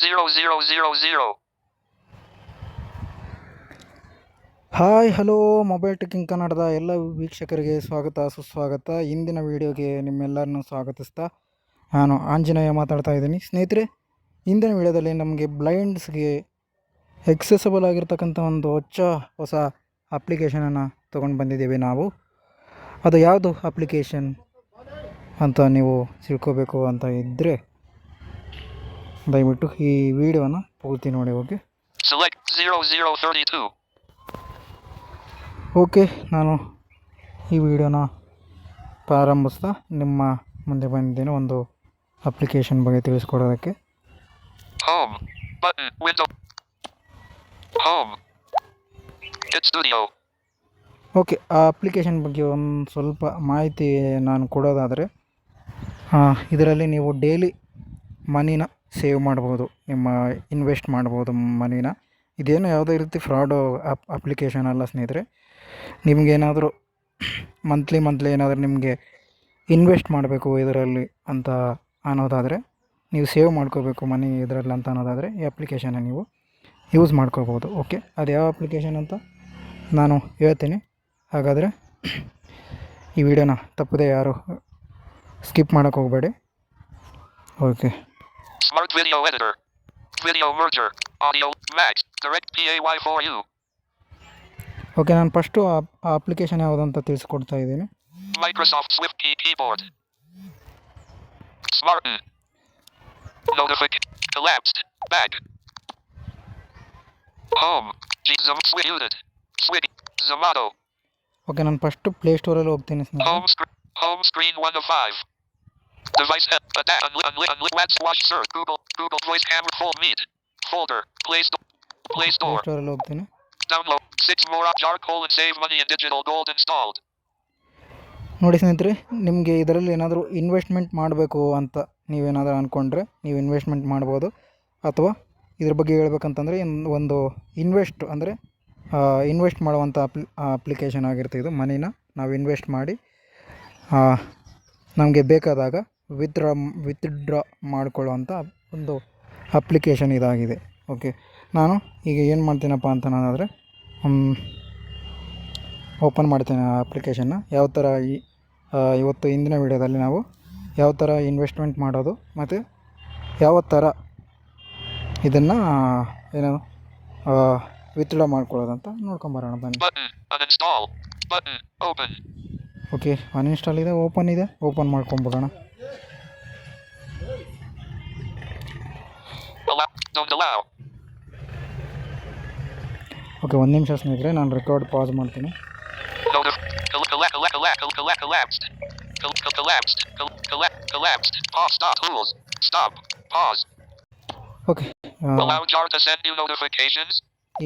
000. Hi hello mobile ಟೆಕ್ಕಿಂಗ್ ಕನ್ನಡದ ಎಲ್ಲ ವೀಕ್ಷಕರಿಗೆ ಸ್ವಾಗತ ಸುಸ್ವಾಗತ. ಇಂದಿನ ವಿಡಿಯೋಗೆ ನಿಮ್ಮೆಲ್ಲರನ್ನು ಸ್ವಾಗತಿಸ್ತಾ ನಾನು ಆಂಜನೇಯ ಮಾತಾಡ್ತಾ ಇದ್ದೀನಿ. ಸ್ನೇಹಿತರೆ, ಇಂದಿನ ವಿಡಿಯೋದಲ್ಲಿ ನಮಗೆ ಬ್ಲೈಂಡ್ಸ್ಗೆ ಎಕ್ಸೆಸಬಲ್ ಆಗಿರ್ತಕ್ಕಂಥ ಒಂದು ಹೊಸ ಅಪ್ಲಿಕೇಶನನ್ನು ತೊಗೊಂಡು ಬಂದಿದ್ದೀವಿ ನಾವು. ಅದು ಯಾವುದು ಅಪ್ಲಿಕೇಶನ್ ಅಂತ ನೀವು ತಿಳ್ಕೋಬೇಕು ಅಂತ ಇದ್ದರೆ ದಯವಿಟ್ಟು ಈ ವಿಡಿಯೋನ ಪೂರ್ತಿ ನೋಡಿ. Select 0032. ಓಕೆ, ನಾನು ಈ ವಿಡಿಯೋನ ಪ್ರಾರಂಭಿಸ್ತಾ ನಿಮ್ಮ ಮುಂದೆ ಬಂದಿದ್ದೇನೆ ಒಂದು ಅಪ್ಲಿಕೇಶನ್ ಬಗ್ಗೆ ತಿಳಿಸ್ಕೊಡೋದಕ್ಕೆ. Home button window. Home. Hit studio. Okay, ಆ ಅಪ್ಲಿಕೇಶನ್ ಬಗ್ಗೆ ಒಂದು ಸ್ವಲ್ಪ ಮಾಹಿತಿ ನಾನು ಕೊಡೋದಾದರೆ, ಇದರಲ್ಲಿ ನೀವು ಡೈಲಿ ಮನಿನ ಸೇವ್ ಮಾಡ್ಬೋದು, ನಿಮ್ಮ ಇನ್ವೆಸ್ಟ್ ಮಾಡ್ಬೋದು ಮನಿನ. ಇದೇನು ಯಾವುದೇ ರೀತಿ ಫ್ರಾಡು ಅಪ್ಲಿಕೇಶನ್ ಅಲ್ಲ ಸ್ನೇಹಿತರೆ. ನಿಮಗೇನಾದರೂ ಮಂತ್ಲಿ ಏನಾದರೂ ನಿಮಗೆ ಇನ್ವೆಸ್ಟ್ ಮಾಡಬೇಕು ಇದರಲ್ಲಿ ಅಂತ ಅನ್ನೋದಾದರೆ, ನೀವು ಸೇವ್ ಮಾಡ್ಕೋಬೇಕು ಮನಿ ಇದರಲ್ಲಿ ಅಂತ ಅನ್ನೋದಾದರೆ ಈ ಅಪ್ಲಿಕೇಶನ್ನ ನೀವು ಯೂಸ್ ಮಾಡ್ಕೋಬೋದು. ಓಕೆ, ಅದು ಯಾವ ಅಪ್ಲಿಕೇಶನ್ ಅಂತ ನಾನು ಹೇಳ್ತೀನಿ. ಹಾಗಾದರೆ ಈ ವಿಡಿಯೋನ ತಪ್ಪದೆ ಯಾರು ಸ್ಕಿಪ್ ಮಾಡೋಕ್ಕೆ ಹೋಗಬೇಡಿ. Okay. Smart video editor. Video merger. Audio Max. Direct PAY for you. Okay, ನಾನು ಫಸ್ಟು ಆ ಅಪ್ಲಿಕೇಶನ್ ಯಾವುದಂತ ತಿಳಿಸ್ಕೊಡ್ತಾ ಇದ್ದೀನಿ. Microsoft Swift Key Keyboard. Smart. Notification. Collapsed. Back. Home. Muted. Switch. Zomato. Okay, ನಾನು ಫಸ್ಟು ಪ್ಲೇಸ್ಟೋರಲ್ಲಿ ಹೋಗ್ತೀನಿ ಸ್ನೇಹಿತರೆ. Home screen 1 of 5. Device watch search Google voice camera full meet folder Play Store ಪ್ಲೇಸ್ಟೋರಲ್ಲಿ ಹೋಗ್ತೀನಿ. download 6 more jar and save money in digital gold installed. ನೋಡಿ ಸ್ನೇಹಿತರೆ, ನಿಮಗೆ ಇದರಲ್ಲಿ ಏನಾದರೂ investment ಮಾಡಬೇಕು ಅಂತ ನೀವೇನಾದರೂ ಅಂದ್ಕೊಂಡ್ರೆ ನೀವು ಇನ್ವೆಸ್ಟ್ಮೆಂಟ್ ಮಾಡ್ಬೋದು. ಅಥವಾ ಇದ್ರ ಬಗ್ಗೆ ಹೇಳ್ಬೇಕಂತಂದರೆ ಒಂದು ಇನ್ವೆಸ್ಟ್ ಮಾಡುವಂಥ ಅಪ್ಲಿಕೇಶನ್ ಆಗಿರುತ್ತೆ ಇದು. ಮನಿನ ನಾವು ಇನ್ವೆಸ್ಟ್ ಮಾಡಿ ನಮಗೆ ಬೇಕಾದಾಗ ವಿತ್ಡ್ರಾ ಮಾಡಿಕೊಳ್ಳುವಂಥ ಒಂದು ಅಪ್ಲಿಕೇಶನ್ ಇದಾಗಿದೆ. ಓಕೆ, ನಾನು ಈಗ ಏನು ಮಾಡ್ತೀನಪ್ಪ ಅಂತ ನಾನಾದರೆ ಓಪನ್ ಮಾಡ್ತೇನೆ ಆ ಅಪ್ಲಿಕೇಶನ್ನ. ಯಾವ ಥರ ಇವತ್ತು ಇಂದಿನ ವಿಡಿಯೋದಲ್ಲಿ ನಾವು ಯಾವ ಥರ ಇನ್ವೆಸ್ಟ್ಮೆಂಟ್ ಮಾಡೋದು ಮತ್ತು ಯಾವ ಥರ ಇದನ್ನು ಏನು ವಿತ್ಡ್ರಾ ಮಾಡ್ಕೊಳ್ಳೋದಂತ ನೋಡ್ಕೊಂಬರೋಣ ಬನ್ನಿ. ಓಕೆ, ಅನ್ಇನ್ಸ್ಟಾಲ್ ಇದೆ, ಓಪನ್ ಇದೆ, ಓಪನ್ ಮಾಡ್ಕೊಂಬಿಡೋಣ. ಓಕೆ, ಒಂದು ನಿಮಿಷ ಸ್ನೇಹಿತರೆ, ನಾನು ರೆಕಾರ್ಡ್ ಪಾಸ್ ಮಾಡ್ತೀನಿ. ಓಕೆ,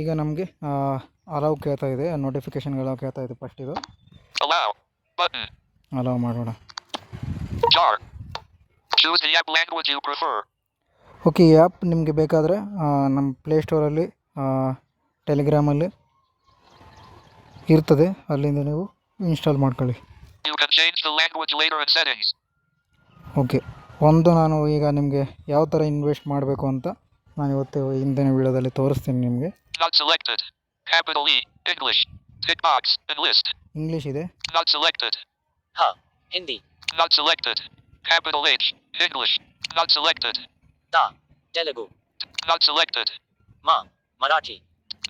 ಈಗ ನಮಗೆ ಅಲೌ ಕೇಳ್ತಾ ಇದೆ, ನೋಟಿಫಿಕೇಶನ್ಗಳು ಕೇಳ್ತಾ ಇದೆ. ಫಸ್ಟ್ ಇದು ಅಲೌ ಮಾಡೋಣ. ಓಕೆ, ಈ ಆ್ಯಪ್ ನಿಮಗೆ ಬೇಕಾದರೆ ನಮ್ಮ ಪ್ಲೇಸ್ಟೋರಲ್ಲಿ ಟೆಲಿಗ್ರಾಮಲ್ಲಿ ಇರ್ತದೆ, ಅಲ್ಲಿಂದ ನೀವು ಇನ್ಸ್ಟಾಲ್ ಮಾಡ್ಕೊಳ್ಳಿ. ಓಕೆ, ನಾನು ಈಗ ನಿಮಗೆ ಯಾವ ಥರ ಇನ್ವೆಸ್ಟ್ ಮಾಡಬೇಕು ಅಂತ ನಾನು ಇವತ್ತು ಹಿಂದಿನ ವಿಡಿಯೋದಲ್ಲಿ ತೋರಿಸ್ತೀನಿ ನಿಮಗೆ. ಇಂಗ್ಲೀಷ್ ಇದೆ. Hindi. Not selected. Capital H. English. Not selected. Ta. Telugu. Not selected. Ma. Marathi.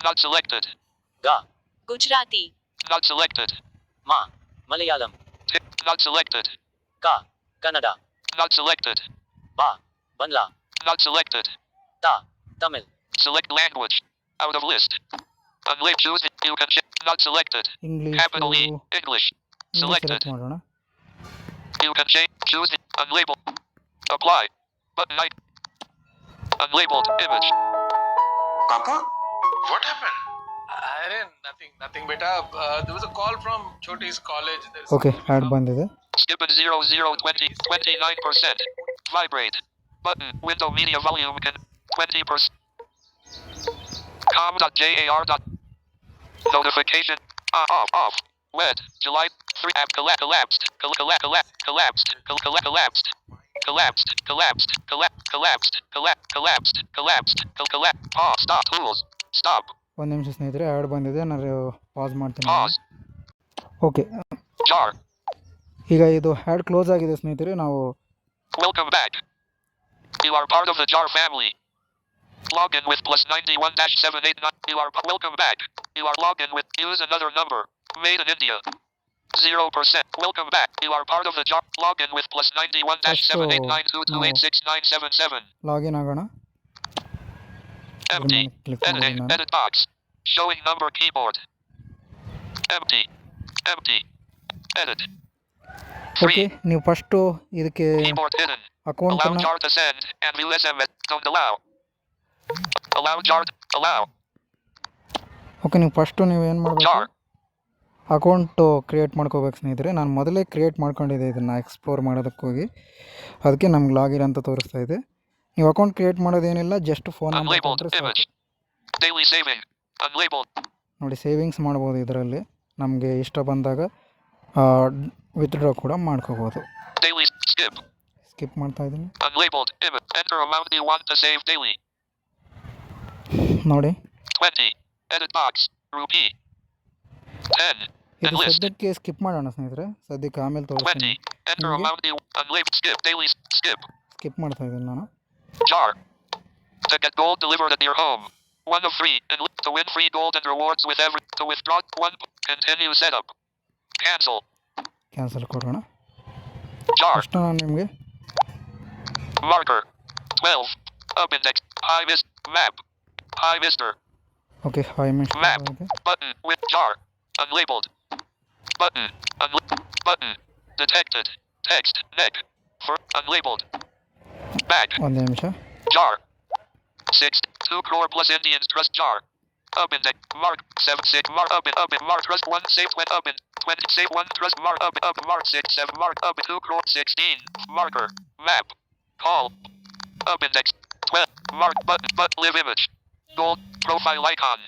Not selected. Ga. Gujarati. Not selected. Ma. Malayalam. Not selected. Ka. Kannada. Not selected. Ba. Bangla. Not selected. Ta. Tamil. Select language. Out of list. Choose it. You can check. Not selected. English. Capital E. English. Selected. You can choose it. Unlabeled. Apply. Button 9. Unlabeled image. Papa, what happened? Nothing beta. There was a call from Choti's college. Okay, add bandide. Skip it 0020 29%. Vibrate. Button. Window media volume can 20%. com.jar. Notification. Off. Wed. July 3 app collapsed. Collapsed. Collapsed. Collapsed. Collapsed. Collapsed. Collapsed. Collapsed. Pause. Stop. Tools. Stop. ಒಂದು ನಿಮಿಷ ಸ್ನೇಹಿತರೆ, add ಬಂದಿದೆ, ನಾನು pass ಮಾಡ್ತೀನಿ. Pause. Okay, Jar. ಈಗ ಇದು add close ಆಗಿದೆ ಸ್ನೇಹಿತರೆ. ನಾವು Welcome back. You are part of the Jar family. Login with plus 91-789. You are welcome back. You are logged with use another number. Made in India. 0%. Welcome back. You are part of the Jar. Login with plus 91-78922869977. Login ಆಗೋಣ. Empty. Click Editing. ಮಾಡಿ ನಾನು. Edit box. Showing number keyboard. Empty. Empty. Edit. Okay, ನೀವು first ಇದಕ್ಕೆ Keyboard hidden. Allow ಅಕೌಂಟನ್ನು jar to send and view SMS. Don't allow. Allow jar. Allow. Okay, ನೀವು first ನೀವೇನು ಮಾಡಬೇಕು, Jar. Account create ಮಾಡ್ಕೋಬೇಕು ಸ್ನೇಹಿತರೆ. ನಾನು ಮೊದಲೇ ಕ್ರಿಯೇಟ್ ಮಾಡ್ಕೊಂಡಿದ್ದೆ ಇದನ್ನು ಎಕ್ಸ್ಪ್ಲೋರ್ ಮಾಡೋದಕ್ಕೆ ಹೋಗಿ, ಅದಕ್ಕೆ ನಮ್ಗೆ ಲಾಗಿನ್ ಅಂತ ತೋರಿಸ್ತಾ ಇದೆ. ನೀವು ಅಕೌಂಟ್ ಕ್ರಿಯೇಟ್ ಮಾಡೋದೇನಿಲ್ಲ, ಜಸ್ಟ್ ಫೋನ್ ನಂಬರ್ Unlabeled ಕೊಟ್ಟರೆ ಸಾಕು. image. Daily saving. Unlabeled. ನೋಡಿ, ಸೇವಿಂಗ್ಸ್ ಮಾಡ್ಬೋದು ಇದರಲ್ಲಿ. ನಮಗೆ ಇಷ್ಟ ಬಂದಾಗ ವಿತ್ಡ್ರಾ ಕೂಡ ಮಾಡ್ಕೋಬೋದು. Daily skip. ಸ್ಕಿಪ್ ಮಾಡ್ತಾ ಇದ್ದೀನಿ. Unlabeled image. Enter amount you want to save daily. ನೋಡಿ, 20. Edit box. Rupee. 10. ಇದು Enlist. ಸದ್ಯಕ್ಕೆ ಸ್ಕಿಪ್ ಮಾಡೋಣ ಸ್ನೇಹಿತರೆ, ಸದ್ಯಕ್ಕೆ ಆಮೇಲೆ 20. ತೋರಿಸ್ತೀನಿ. Enter ನಿಮಗೆ amount you unlabeled skip. Daily skip. Skip ಮಾಡ್ತಾ ಇದ್ದೀನಿ ನಾನು. Jar. To get gold delivered at your home. 1 of 3. And to win free gold and rewards with every. To withdraw 1. Continue setup. Cancel. Cancel ಕೊಡೋಣ. Jar. First ನಾನು ನಿಮಗೆ Marker. 12. Up index. High vis. Map. High mister. Okay, hi miss Map. Button. With jar. Unlabeled. Button. Button. Detected. Text. Neck. For. Unlabeled. Back. ಒಂದು ನಿಮಿಷ. Jar. 6. 2 crore plus Indians trust jar. Up index. Mark. 7 6. Mark up in. Mark trust 1. Save 20 up in. 20. Save 1. Trust mark up. Mark 6 7. Mark up in 2 crore 16. Marker. Map. Call. Up index. 12. Mark button. But live image. Gold. Profile icon.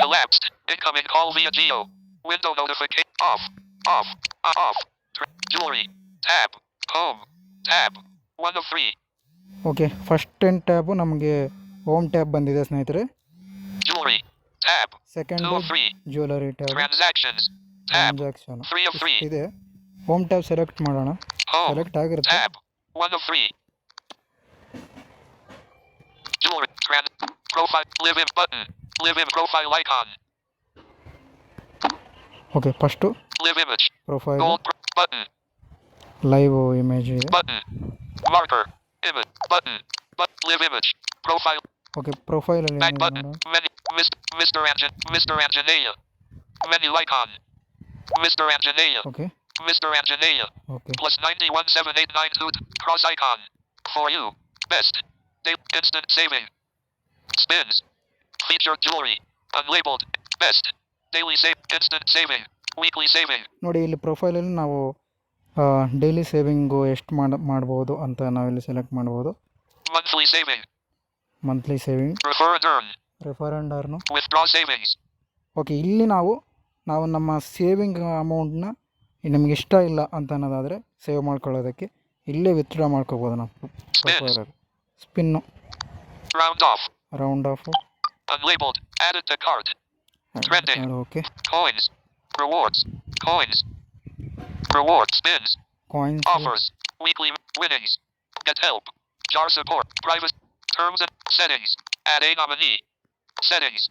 Collapsed. Incoming call via Geo. Window notification. Off. Off. Off. Jewelry. Tab. Home. Tab. 1 of 3. Okay, first 10 tab ನಮಗೆ home tab ಬಂದಿದೆ ಸ್ನೇಹಿತರೆ. Jewelry. Tab. Second 2 of 3. Jewellery tab, Transactions. Tab. Transaction 3 of 3. ಇದೆ. Home tab select ಮಾಡೋಣ. Home. Select ಆಗಿರುತ್ತೆ. Tab. 1 of 3. Jewelry. Profile. Live in button. Live in profile icon. Okay, first Live image. Profile, Gold button. Live image ಇದೆ. Button. Marker. Image. Button. Live image. Profile. Okay, ಪ್ರೊಫೈಲಲ್ಲಿ Back ಏನಿದೆ button. ನೋಡೋಣ. Menu. Mr. Anjaneya. Menu icon. Mr. Anjaneya. Okay Mr. Anjaneya. Okay Plus 917892. Cross icon. For you. Best. Instant saving. Spins. Featured jewelry. Unlabeled. Best. Daily save. Instant saving. Weekly saving. ನೋಡಿ, ಇಲ್ಲಿ ಪ್ರೊಫೈಲಲ್ಲಿ ನಾವು daily saving ಎಷ್ಟು ಮಾಡ್ಬೋದು ಅಂತ ನಾವಿಲ್ಲಿ select ಮಾಡ್ಬೋದು. Monthly saving. Monthly saving, Refer and earn. Refer and earn. Withdraw savings. Okay, ಇಲ್ಲಿ ನಾವು ನಮ್ಮ ಸೇವಿಂಗ್ ಅಮೌಂಟ್ನ ನಮಗೆ ಇಷ್ಟ ಇಲ್ಲ ಅಂತ ಅನ್ನೋದಾದರೆ ಸೇವ್ ಮಾಡ್ಕೊಳ್ಳೋದಕ್ಕೆ ಇಲ್ಲೇ ವಿತ್ಡ್ರಾ ಮಾಡ್ಕೋಬೋದು ನಾವು ಪ್ರೊಫೈಲಲ್ಲಿ. Spin, Round off. Round off, Unlabeled. Added to cart. Trending. Okay, Coins. Rewards. Coins. Reward. Spins. Coins, Offers. Weekly winnings. Get help. Jar support. Private. Terms and settings. Add a nominee. Settings.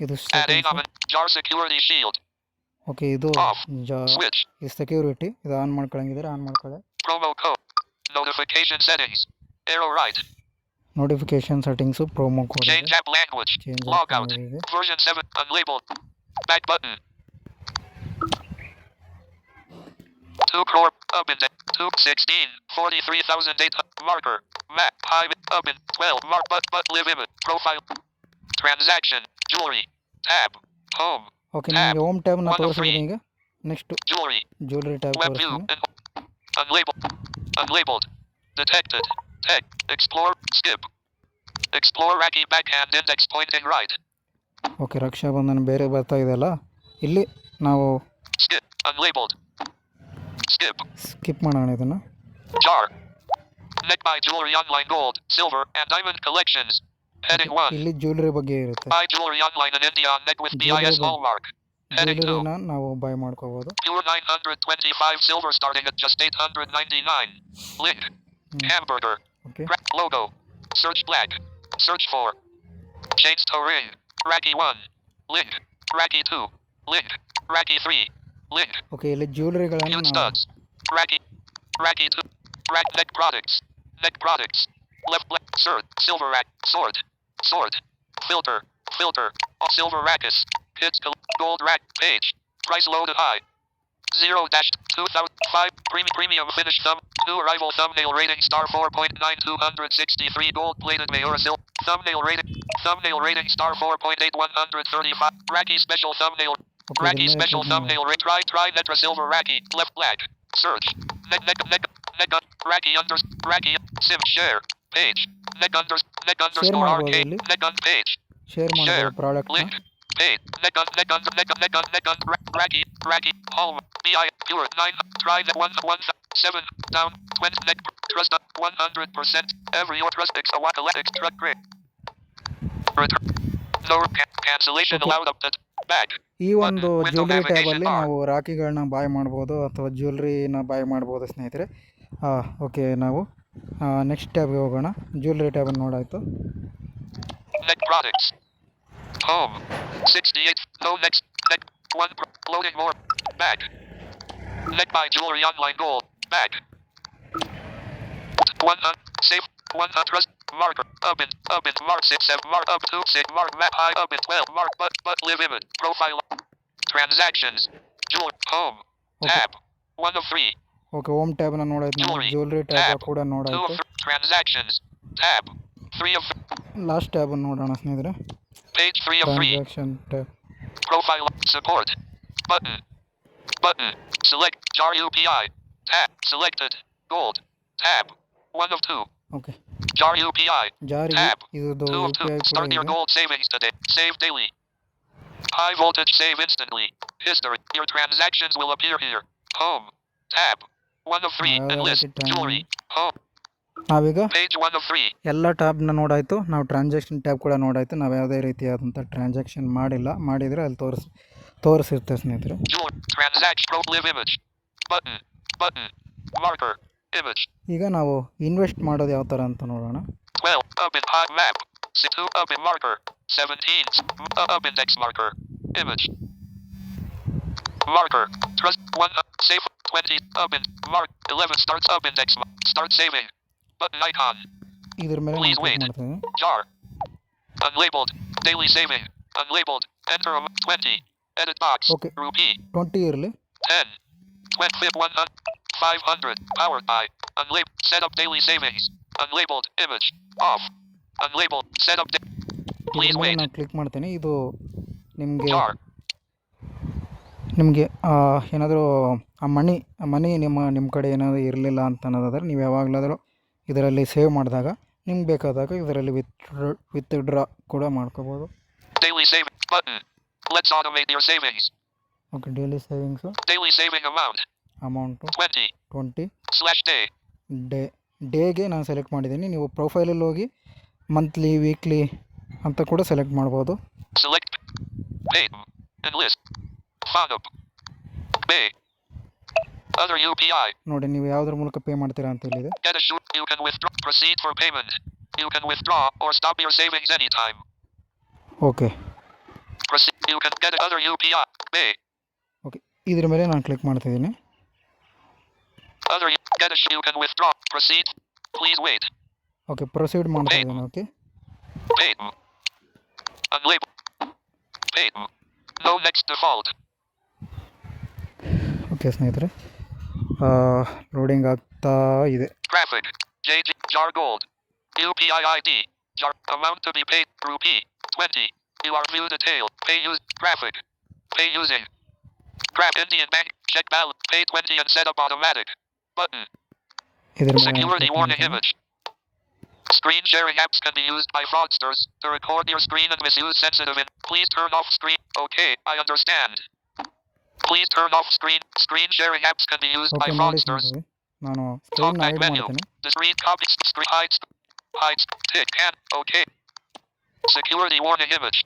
ಇದು Add a nominee. Jar security shield. Okay, ಇದು Off. Switch. ಈ security ಇದು on ಮಾಡ್ಕೊಳಂಗಿದ್ರೆ on ಮಾಡ್ಕೊಳ್ಳಿ. Promo code. Notification settings. Arrow right. Notification settings, promo code ಇದೆ. Change app language. Change Log app out. language ಇದೆ. Version 7. Unlabeled. Back button. 2 crore. Up in 216. 43,800. Marker. Map. High. Up in 12. Mark. But live image. Profile. Transaction. Jewelry. Tab. Home. Okay, ನಿಮಗೆ home ಟ್ಯಾಬ್ನ One of ತೋರಿಸಿದ್ದೀನಿ. three. ಈಗ next Jewelry. Jewellery tab Web view. ತೋರಿಸ್ತೀನಿ. Unlabeled. Unlabeled. Detected. Tech. Explore. Skip. Explore Racky backhand index pointing right. Okay, Raksha Bandhan ಬೇರೆ ಬರ್ತಾ ಇದೆಯಲ್ಲ, ಇಲ್ಲಿ ನಾವು Skip. Unlabeled. Skip. Skip ಮಾಡೋಣ ಇದನ್ನು. Jar. Neck by Jewelry Online Gold, Silver, and Diamond Collections. Heading 1. ಇಲ್ಲಿ jewellery ಬಗ್ಗೆ ಇರುತ್ತೆ. Buy jewelry online in India on neck with Jewelry BIS hallmark. Heading 2. ಜ್ಯುವೆಲರಿನ ನಾವು ಬೈ ಮಾಡ್ಕೋಬೋದು. Pure 925 silver starting at just 899. Link. Hamburger. Okay Logo. Search black. Search for. Change to ring. Raggy 1. Link. Raggy 2. Link. Raggy 3. Link. Okay ಇಲ್ಲಿ ಜ್ಯುವೆಲ್ರಿಗಳನ್ನು Cute ನಾವು studs. Raggy. Raggy 2. Rag neck products. Neck products. Left black. Sword. Silver rack. Sword. Sword. Filter. Filter. Silver rackus. Hits gold rack. Page. Price loaded high. 0-2005 premium finish new arrival thumbnail rating star 4.9 263 gold plated Mayora silk thumbnail rating star 4.8 135 Racky special thumbnail Okay, Racky then special next thumbnail rate try Netra silver Racky left black search neck Racky Racky sim share page neck underscore ಮಾಡ್ಬೋದು arcade ಇಲ್ಲಿ. neck on page share ಮಾಡ್ಬೋದು ಪ್ರಾಡಕ್ಟ್ನ. link page neck on Racky home BI pure 9 try the 1 7 down 20 neck trust 100% every your trust extra truck grade return no cancellation Okay. allowed up that back ಈ ಒಂದು Window jewellery navigation ಟ್ಯಾಬಲ್ಲಿ bar. ನಾವು ರಾಖಿಗಳನ್ನ ಬಾಯ್ ಮಾಡ್ಬೋದು ಅಥವಾ ಜ್ಯುವೆಲ್ರಿನ ಬಾಯ್ ಮಾಡ್ಬೋದು ಸ್ನೇಹಿತರೆ. Okay ನಾವು next ಟ್ಯಾಬ್ಗೆ ಹೋಗೋಣ. Jewellery ಟ್ಯಾಬನ್ನು ನೋಡಾಯಿತು. neck products home 68 no next neck 1 loading more back neck by jewelry online gold back 1 safe 1 trust marker up in mark 6 7 mark up 2 6 mark map high up in 12 mark but live image profile transactions jewelry home Okay. tab 1 of 3 okay home ಟ್ಯಾಬ್ನ ನೋಡಾಯ್ತು. Jewelry. Jewellery tab Tab. ಕೂಡ 2 ನೋಡಾಯಿತು. of transactions tab 3 of last ಟ್ಯಾಬನ್ನು ನೋಡೋಣ ಸ್ನೇಹಿತರೆ. page 3 of 3 transaction tab. profile support button select jar UPI tab selected gold tab 1 of 2 okay jar UPI ಜಾರಿ tab ಇದು 2 you of P 2 I ಕೂಡ start your ಇದೆ. gold savings today save daily high voltage save instantly history your transactions will appear here home tab 1 of 3 and list jewelry home ನಾವೀಗ page 1 of 3 ಎಲ್ಲ ಟ್ಯಾಬ್ನ ನೋಡಾಯಿತು. ನಾವು transaction tab ಕೂಡ ನೋಡಾಯಿತು. ನಾವು ಯಾವುದೇ ರೀತಿಯಾದಂಥ transaction ಮಾಡಿದರೆ ಅಲ್ಲಿ ತೋರಿಸಿರುತ್ತೆ ಸ್ನೇಹಿತರೆ. jewelry transaction live image button marker image ಈಗ ನಾವು ಇನ್ವೆಸ್ಟ್ ಮಾಡೋದು ಯಾವ ಥರ ಅಂತ ನೋಡೋಣ. 12 up in hot map 2 up in marker 17 up index marker image marker trust 1 save 20 up in mark 11 starts up index start saving button icon ಇದ್ರ ಮೇಲೆ Please ನಾನು wait. ಕ್ಲಿಕ್ ಮಾಡ್ತೀನಿ. jar unlabeled daily saving unlabeled enter 20 edit box Okay. rupee 20 ಇರಲಿ. 10 20 100 500 powered by unlabeled set up daily savings unlabeled image off unlabeled set up ಇದ್ರ please ಮೇಲೆ wait ನಾನು click ಮಾಡ್ತೀನಿ. ಇದು ನಿಮಗೆ jar ಏನಾದರೂ ಆ ಮನಿ ನಿಮ್ಮ ಕಡೆ ಏನಾದರೂ ಇರಲಿಲ್ಲ ಅಂತ ಅನ್ನೋದಾದರೆ ನೀವು ಯಾವಾಗಲಾದರೂ ಇದರಲ್ಲಿ ಸೇವ್ ಮಾಡಿದಾಗ ನಿಮ್ಗೆ ಬೇಕಾದಾಗ ಇದರಲ್ಲಿ ವಿತ್ಡ್ರಾ ಕೂಡ ಮಾಡ್ಕೋಬೋದು. daily saving button let's automate your savings okay daily savings daily saving amount amount 20 20 /day ಡೇಗೆ ನಾನು ಸೆಲೆಕ್ಟ್ ಮಾಡಿದ್ದೀನಿ. ನೀವು ಪ್ರೊಫೈಲಲ್ಲಿ ಹೋಗಿ ಮಂತ್ಲಿ ವೀಕ್ಲಿ ಅಂತ ಕೂಡ ಸೆಲೆಕ್ಟ್ ಮಾಡ್ಬೋದು. select pay enlist FONUP pay other UPI ನೋಡಿ ನೀವು ಯಾವುದ್ರ ಮೂಲಕ ಪೇ ಮಾಡ್ತೀರಾ ಅಂತ ಹೇಳಿದೆ. get a shoot you can withdraw proceed for payment you can withdraw or stop your savings anytime okay proceed you can get other UPI pay okay ಇದ್ರ ಮೇಲೆ ನಾನು ಕ್ಲಿಕ್ ಮಾಡ್ತಿದ್ದೀನಿ. other get a you can withdraw proceed please wait okay proceed ಮಾಡ್ತಾ ಇದ್ದೀನಿ. Okay pay unlabeled pay no next default okay ಸ್ನೇಹಿತರೆ loading ಆಗ್ತಾ ಇದೆ. graphic JG jar gold UPI ID jar amount to be paid rupee 20 you are view detail pay use graphic pay using grab Indian Bank check balance pay 20 and set up automatic button ಇದ್ರ ಮೇಲೆ ನಾನು security click warning ಮಾಡ್ತೀನಿ. image screen sharing apps can be used by fraudsters to record your screen and misuse sensitive please turn off screen okay I understand please turn off screen sharing apps can be used by okay ಮಾಡಿ fraudsters ಸ್ನೇಹಿತರೆ ನಾನು Talk screen back hide menu. ಮಾಡ್ತೀನಿ. The screen copy screen hides tick can okay. Security warning image.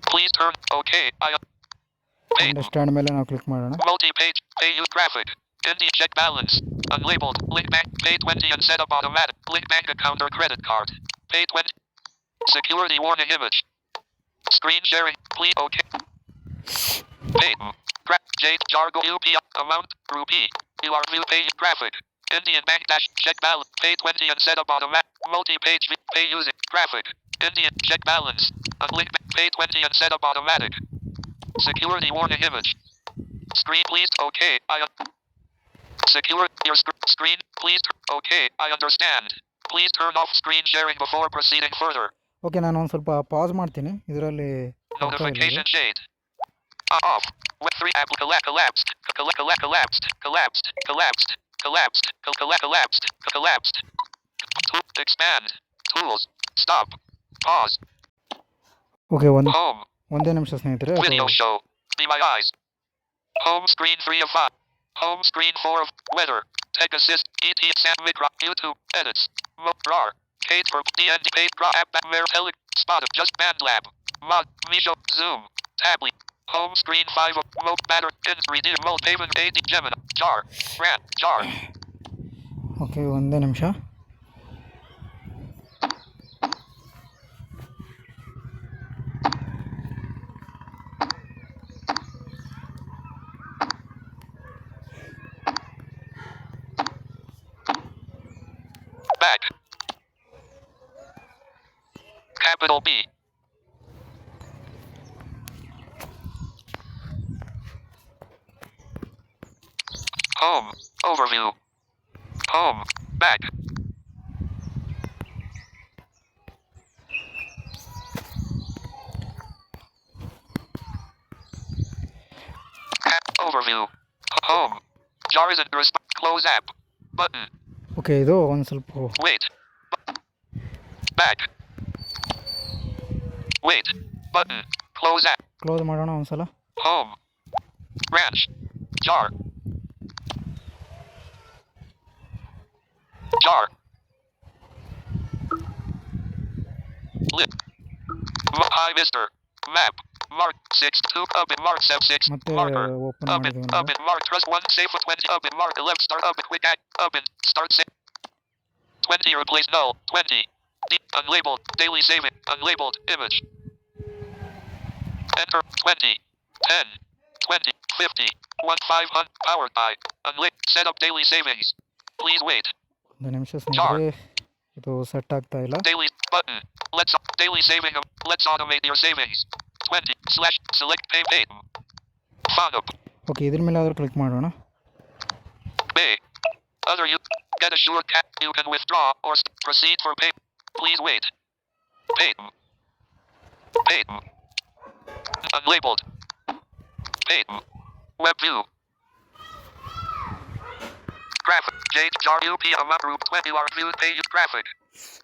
Please turn okay. Pay understand ಮೇಲೆ ನಾವು click ಮಾಡೋಣ. multi-page pay use graphic. India check balance. Unlabeled. Link bank. Pay 20 and set up automatic. Link bank account or credit card. Pay 20. Security warning image. Screen sharing. Please okay. Pay. Jade Jargo UP amount rupee. You are view pay graphic. Indian bank dash check balance. Pay 20 and set up automatic. Multi-page pay using graphic. Indian check balance. Unlink pay 20 and set up automatic. Security warning image. Screen please okay. Secure your screen please okay. I understand. Please turn off screen sharing before proceeding further. Okay, ನಾನು ಒಂದು ಸ್ವಲ್ಪ pass ಮಾಡ್ತೀನಿ. ಇದರಲ್ಲಿ Notification shade. Off. With 3 app collapsed. Collapsed. Expand. Tools. Stop. Pause. Okay, Home. ಒಂದೇ ನಿಮಿಷ ಸ್ನೇಹಿತರೆ. Video show. Be my eyes. Home screen 3 of 5. Home screen 4 of weather. Tech assist. ET Sam Micro. YouTube. Edits. RAR. Kate for DND Page Pro App Mer Tele Spot. Just Band Lab. Mod. Misho. Zoom. Tablet. Home screen 5 of Mope Matter. Ins Redeem Multaven AD Gemini. Jar. Ran. Jar. Okay, ಒಂದೇ ನಿಮಿಷ. Back. Capital B. Home. Overview. Home. Back. Overview. Home. Jar is in close app. Button. Okay, ಇದು ಒಂದು ಸ್ವಲ್ಪ Wait. Back. Wait. Button. Close app. Close ಮಾಡೋಣ ಒಂದು ಸಲ. Home. Branch. Jar. Jar. Lip. Hi, Mister. Map. Mark 6 2 up in Mark 7 6 ಮತ್ತೆ marker. Open Up ಮಾಡಿದ್ದೀವಿ. in Mark trust 1 save for 20 up in Mark 11 start up in quick act up in start save 20 replace null 20 unlabeled daily saving unlabeled image enter 20 10 20 50 1 500 powered by set up daily savings please wait ಒಂದು ನಿಮಿಷ ಸ್ನೇಹಿತರೆ, ಇದು set ಆಗ್ತಾ ಇಲ್ಲ. daily button daily saving let's automate your savings 20 / select pay fund up okay, ಇದ್ರ ಮೇಲೆ ಆದರೂ click ಮಾಡೋಣ. pay other you get assured you can withdraw or proceed for pay please wait pay unlabeled pay web view graphic Jade Jar UP amount group 20 are viewed pay graphic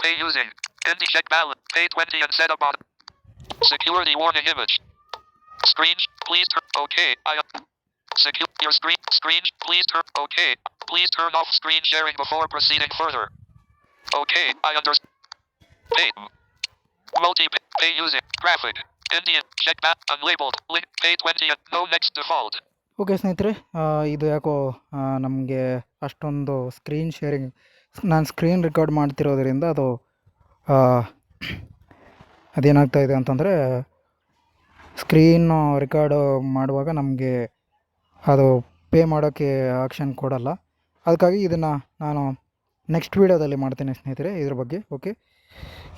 pay using Indie check balance pay 20 and set up on security warning image screen please turn okay secure your screen please turn okay please turn off screen sharing before proceeding further okay I understand pay multi pay using graphic Indian check back unlabeled link pay 20 and no next default. Okay ಸ್ನೇಹಿತರೆ, ಇದು ಯಾಕೋ ನಮಗೆ ಅಷ್ಟೊಂದು screen sharing, ನಾನು screen record ಮಾಡ್ತಿರೋದ್ರಿಂದ ಅದು ಅದೇನಾಗ್ತಾಯಿದೆ ಅಂತಂದರೆ screen record ಮಾಡುವಾಗ ನಮಗೆ ಅದು ಪೇ ಮಾಡೋಕ್ಕೆ ಆಪ್ಷನ್ ಕೊಡಲ್ಲ. ಅದಕ್ಕಾಗಿ ಇದನ್ನು ನಾನು ನೆಕ್ಸ್ಟ್ ವೀಡಿಯೋದಲ್ಲಿ ಮಾಡ್ತೇನೆ ಸ್ನೇಹಿತರೆ ಇದ್ರ ಬಗ್ಗೆ. ಓಕೆ,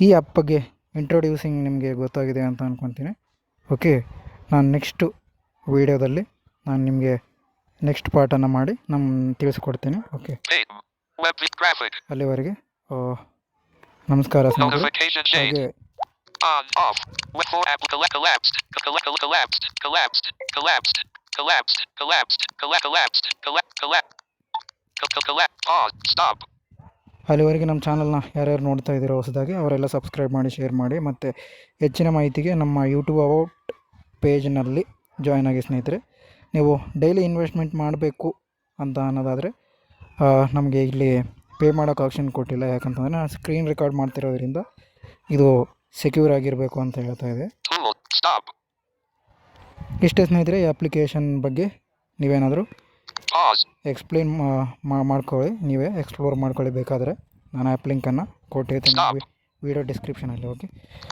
ಈ ಆ್ಯಪ್ ಬಗ್ಗೆ ಇಂಟ್ರೊಡ್ಯೂಸಿಂಗ್ ನಿಮಗೆ ಗೊತ್ತಾಗಿದೆ ಅಂತ ಅಂದ್ಕೊತೀನಿ. ಓಕೆ, ನಾನು ನೆಕ್ಸ್ಟು ವೀಡಿಯೋದಲ್ಲಿ ನಾನು ನಿಮಗೆ ನೆಕ್ಸ್ಟ್ ಪಾರ್ಟನ್ನು ಮಾಡಿ ತಿಳಿಸ್ಕೊಡ್ತೀನಿ. ಓಕೆ, ಅಲ್ಲಿವರೆಗೆ ನಮಸ್ಕಾರ ಸ್ನೇಹಿತರೆ. ಹಾಗೆ on off with 4 app collapsed pause stop ಅಲ್ಲಿವರೆಗೆ ನಮ್ಮ ಚಾನಲ್ನ ಯಾರ್ಯಾರು ನೋಡ್ತಾ ಇದ್ದೀರೋ ಹೊಸದಾಗಿ ಅವರೆಲ್ಲ ಸಬ್ಸ್ಕ್ರೈಬ್ ಮಾಡಿ, ಶೇರ್ ಮಾಡಿ, ಮತ್ತು ಹೆಚ್ಚಿನ ಮಾಹಿತಿಗೆ ನಮ್ಮ ಯೂಟ್ಯೂಬ್ ಅಬೌಟ್ ಪೇಜ್ನಲ್ಲಿ ಜಾಯ್ನ್ ಆಗಿ ಸ್ನೇಹಿತರೆ. ನೀವು ಡೈಲಿ ಇನ್ವೆಸ್ಟ್ಮೆಂಟ್ ಮಾಡಬೇಕು ಅಂತ ಅನ್ನೋದಾದರೆ ನಮಗೆ ಇಲ್ಲಿ ಪೇ ಮಾಡೋಕ್ಕೆ ಆಪ್ಷನ್ ಕೊಟ್ಟಿಲ್ಲ. ಯಾಕಂತಂದರೆ ನಾನು ಸ್ಕ್ರೀನ್ ರೆಕಾರ್ಡ್ ಮಾಡ್ತಿರೋದ್ರಿಂದ ಇದು ಸೆಕ್ಯೂರ್ ಆಗಿರಬೇಕು ಅಂತ ಹೇಳ್ತಾ ಇದೆ. Tool. Stop. ಇಷ್ಟೇ ಸ್ನೇಹಿತರೆ, ಈ ಅಪ್ಲಿಕೇಶನ್ ಬಗ್ಗೆ ನೀವೇನಾದರೂ Pause. ಎಕ್ಸ್ಪ್ಲೇನ್ ಮಾಡ್ಕೊಳ್ಳಿ, ನೀವೇ ಎಕ್ಸ್ಪ್ಲೋರ್ ಮಾಡ್ಕೊಳ್ಳಿ ಬೇಕಾದರೆ. ನಾನು ಆ್ಯಪ್ ಲಿಂಕನ್ನು ಕೊಟ್ಟಿರ್ತೀನಿ Stop. ವಿಡಿಯೋ ಡಿಸ್ಕ್ರಿಪ್ಷನಲ್ಲಿ. ಓಕೆ,